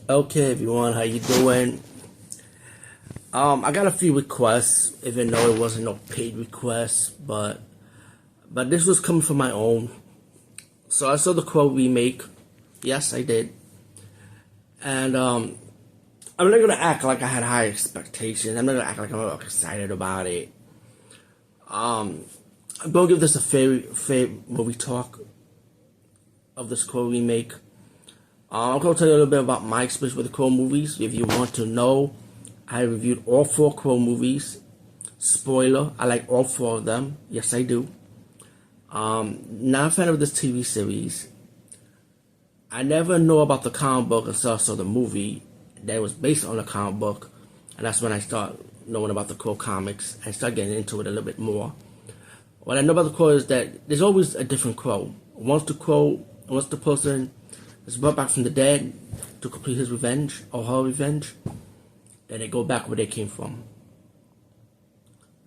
Okay, everyone, how you doing? I got a few requests, even though it wasn't no paid requests, but this was coming from my own. So I saw the Crow remake. Yes, I did, and I'm not gonna act like I had high expectations. I'm not gonna act like I'm excited about it. I'm gonna give this a fair movie talk of this Crow remake. I'm going to tell you a little bit about my experience with the Crow movies. If you want to know, I reviewed all 4 Crow movies. Spoiler, I like all 4 of them. Yes, I do. Not a fan of this TV series. I never know about the comic book until I saw the movie that was based on the comic book. And that's when I start knowing about the Crow comics and start getting into it a little bit more. What I know about the Crow is that there's always a different Crow. Once the person is brought back from the dead to complete his revenge or her revenge, then they go back where they came from.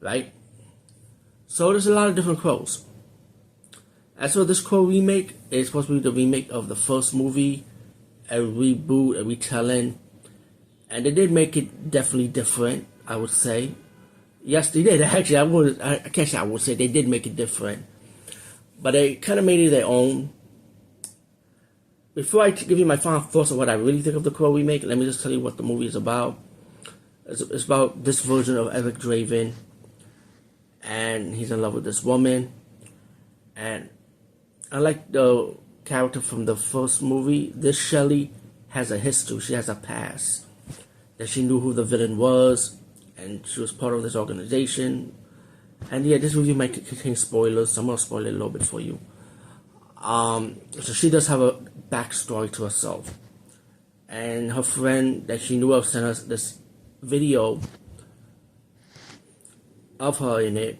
Right? So there's a lot of different Crows. As for this Crow remake, it's supposed to be the remake of the first movie, a reboot, a retelling, and they did make it definitely different, I would say. Yes, they did. Actually, I can't say I would say they did make it different, but they kind of made it their own. Before I give you my final thoughts on what I really think of the Crow remake, let me just tell you what the movie is about. It's about this version of Eric Draven, and he's in love with this woman. And unlike the character from the first movie, this Shelly has a history. She has a past. That she knew who the villain was, and she was part of this organization. And yeah, this movie might contain spoilers, so I'm going to spoil it a little bit for you. So she does have a backstory to herself, and her friend that she knew of sent us this video of her in it,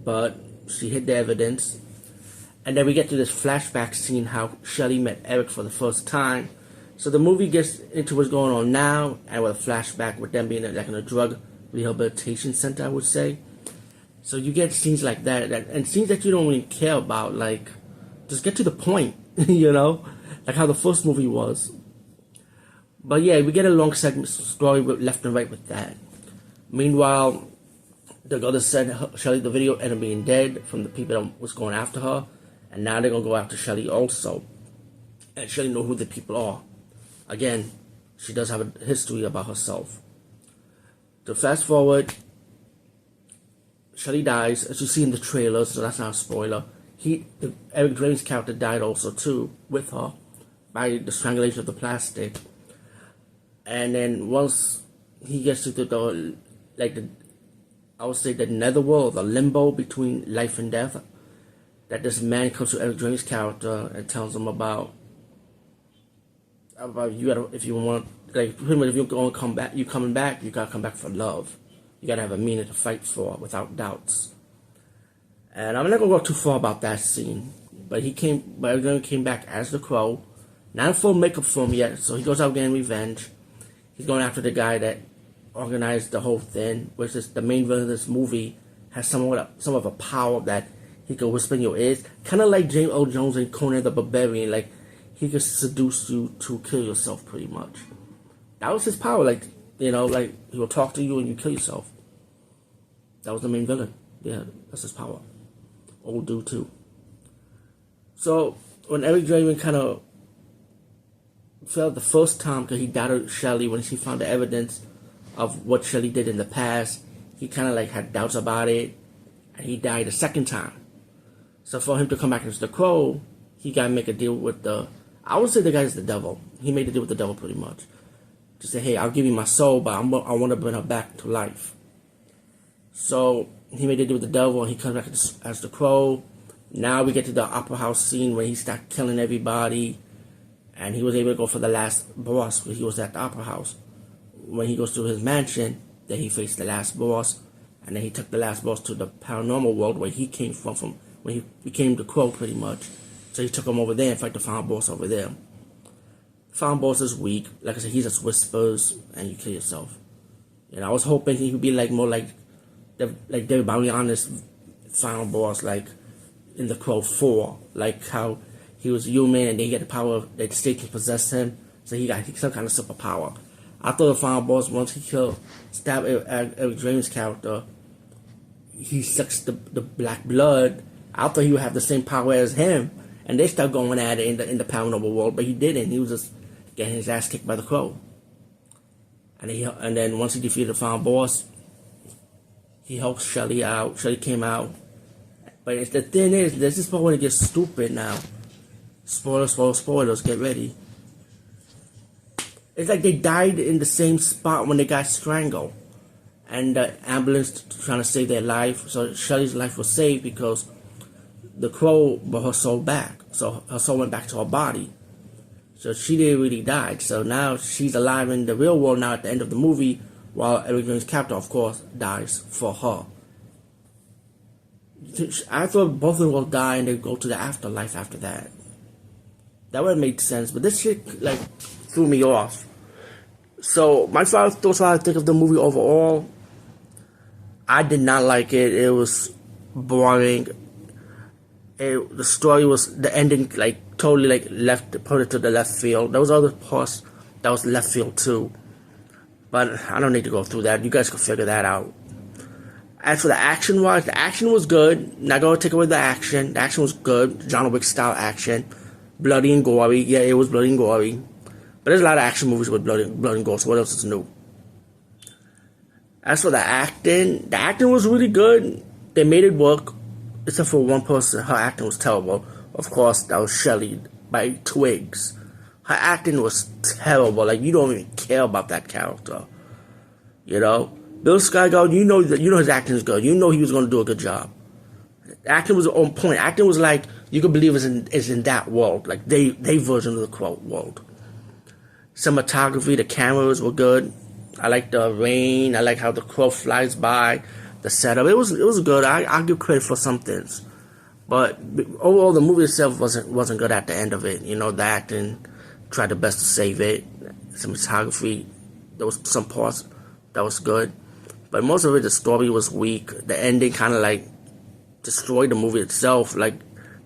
but she hid the evidence. And then we get to this flashback scene how Shelly met Eric for the first time. So the movie gets into what's going on now, and with a flashback with them being like in a drug rehabilitation center, I would say. So you get scenes like that and scenes that you don't really care about, like, just get to the point, you know? Like how the first movie was. But yeah, we get a long segment story with left and right with that. Meanwhile, the other said Shelly, the video ended up being dead from the people that was going after her. And now they're going to go after Shelly also. And Shelly know who the people are. Again, she does have a history about herself. To fast forward, Shelly dies, as you see in the trailer, so that's not a spoiler. Eric Draven's character died also too, with her, by the strangulation of the plastic. And then once he gets to I would say the netherworld, the limbo between life and death, that this man comes to Eric Draven's character and tells him about you. If you want, like, pretty much, if you're going to come back, you coming back, you gotta come back for love. You gotta have a meaning to fight for, without doubts. And I'm not gonna go too far about that scene, but Eric Draven came back as the Crow, not in full makeup form yet. So he goes out getting revenge. He's going after the guy that organized the whole thing, which is the main villain of this movie. Has some of a power that he could whisper in your ears, kind of like James Earl Jones and Conan the Barbarian. Like, he could seduce you to kill yourself, pretty much. That was his power. Like, you know, like, he will talk to you and you kill yourself. That was the main villain. Yeah, that's his power. Old dude too. So when Eric Draven kind of felt the first time, because he doubted Shelly when she found the evidence of what Shelly did in the past, he kind of like had doubts about it, and he died the second time. So for him to come back as the Crow, he got to make a deal with I would say the guy is the devil. He made a deal with the devil pretty much. To say, hey, I'll give you my soul, but I want to bring her back to life. So he made a deal with the devil, and he comes back as the Crow. Now we get to the opera house scene where he started killing everybody, and he was able to go for the last boss when he was at the opera house. When he goes to his mansion, then he faced the last boss, and then he took the last boss to the paranormal world where he came from when he became the Crow, pretty much. So he took him over there and fight the final boss over there. Final boss is weak. Like I said, he just whispers and you kill yourself. And I was hoping he would be more like David Boreanaz's final boss, like in the Crow 4, like how he was human and they get the power that the state can possess him. So he got some kind of superpower. I thought the final boss, once he stabbed Eric Draven's character, he sucks the black blood. I thought he would have the same power as him, and they start going at it in the paranormal world, but he didn't. He was just getting his ass kicked by the Crow. And then once he defeated the final boss, he helped Shelly out. Shelly came out. But the thing is, this is part when it gets stupid now. Spoilers, get ready. It's like they died in the same spot when they got strangled. And the ambulance trying to save their life. So Shelly's life was saved because the Crow brought her soul back. So her soul went back to her body. So she didn't really die. So now she's alive in the real world now at the end of the movie, while Eric Draven's character, of course, dies for her. I thought both of them will die and they go to the afterlife after that. That would have made sense, but this shit like threw me off. So my final thoughts, what I think of the movie overall, I did not like it. It was boring. The story was, the ending like totally like put it to the left field. There was other parts that was left field too, but I don't need to go through that. You guys can figure that out. As for the action wise, the action was good. Not gonna take away the action. The action was good, John Wick style action, bloody and gory. Yeah, it was bloody and gory. But there's a lot of action movies with blood and gore. So what else is new? As for the acting was really good. They made it work, except for one person. Her acting was terrible. Of course, that was Shelly by Twigs. Her acting was terrible. Like, you don't even care about that character. You know? Bill Skarsgård, you know his acting is good. You know he was going to do a good job. Acting was on point. Acting was like, you could believe it's in that world. Like, they version of the Crow world. Cinematography, the cameras were good. I like the rain. I like how the Crow flies by. The setup, it was good. I'll give credit for some things, but overall the movie itself wasn't good at the end of it. You know, the acting tried the best to save it. Cinematography, there was some parts that was good, but most of it, the story was weak. The ending kind of like destroyed the movie itself. Like,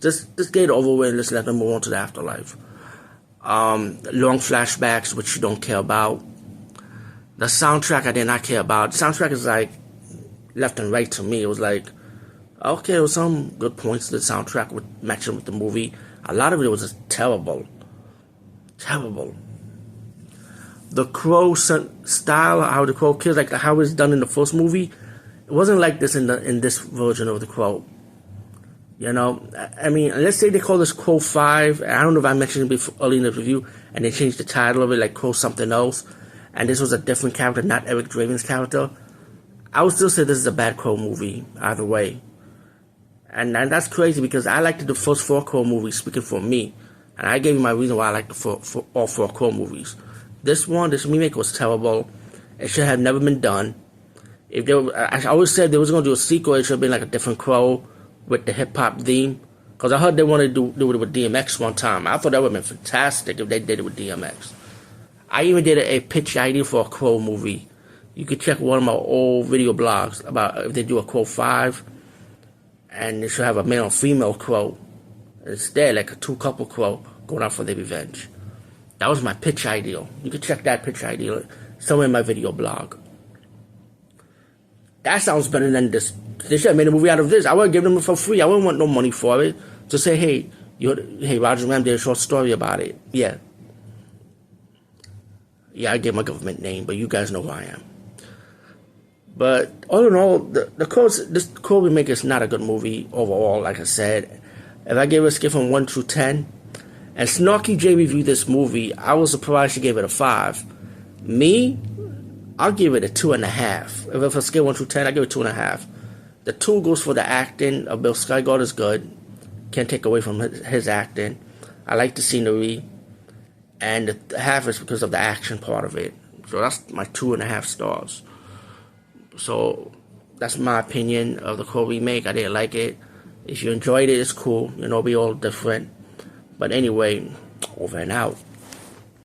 just get it over with and just let them move on to the afterlife. Long flashbacks, which you don't care about. The soundtrack I did not care about. The soundtrack is like left and right to me. It was like, okay, there was some good points to the soundtrack with matching with the movie. A lot of it was just terrible. Terrible. The Crow style, how the Crow kills, like how it's done in the first movie, it wasn't like this in this version of the Crow. You know, I mean, let's say they call this Crow 5. I don't know if I mentioned it before, early in the review, and they changed the title of it, like Crow something else, and this was a different character, not Eric Draven's character. I would still say this is a bad Crow movie, either way. And that's crazy because I liked the first 4 Crow movies, speaking for me. And I gave you my reason why I liked all 4 Crow movies. This remake was terrible. It should have never been done. I always said they was going to do a sequel, it should have been like a different Crow with the hip-hop theme. Because I heard they wanted to do it with DMX one time. I thought that would have been fantastic if they did it with DMX. I even did a pitch idea for a Crow movie. You could check one of my old video blogs about if they do a Crow 5, and they should have a male and female Crow. Instead, like a 2-couple Crow going out for their revenge. That was my pitch ideal. You can check that pitch ideal somewhere in my video blog. That sounds better than this. They should have made a movie out of this. I would give them it for free. I wouldn't want no money for it. Just say, hey, Roger Ram did a short story about it. Yeah, I gave my government name, but you guys know who I am. But all in all, this Crow Remake is not a good movie overall, like I said. If I gave it a scale from 1 through 10, and Snarky J reviewed this movie, I was surprised she gave it a 5. Me, I'll give it a 2.5. If I scale 1 through 10, I give it 2.5. The 2 goes for the acting of Bill Skarsgård is good. Can't take away from his acting. I like the scenery. And the half is because of the action part of it. So that's my 2.5 stars. So that's my opinion of the Crow Remake. I didn't like it. If you enjoyed it, it's cool. You know, we all different. But anyway, over and out.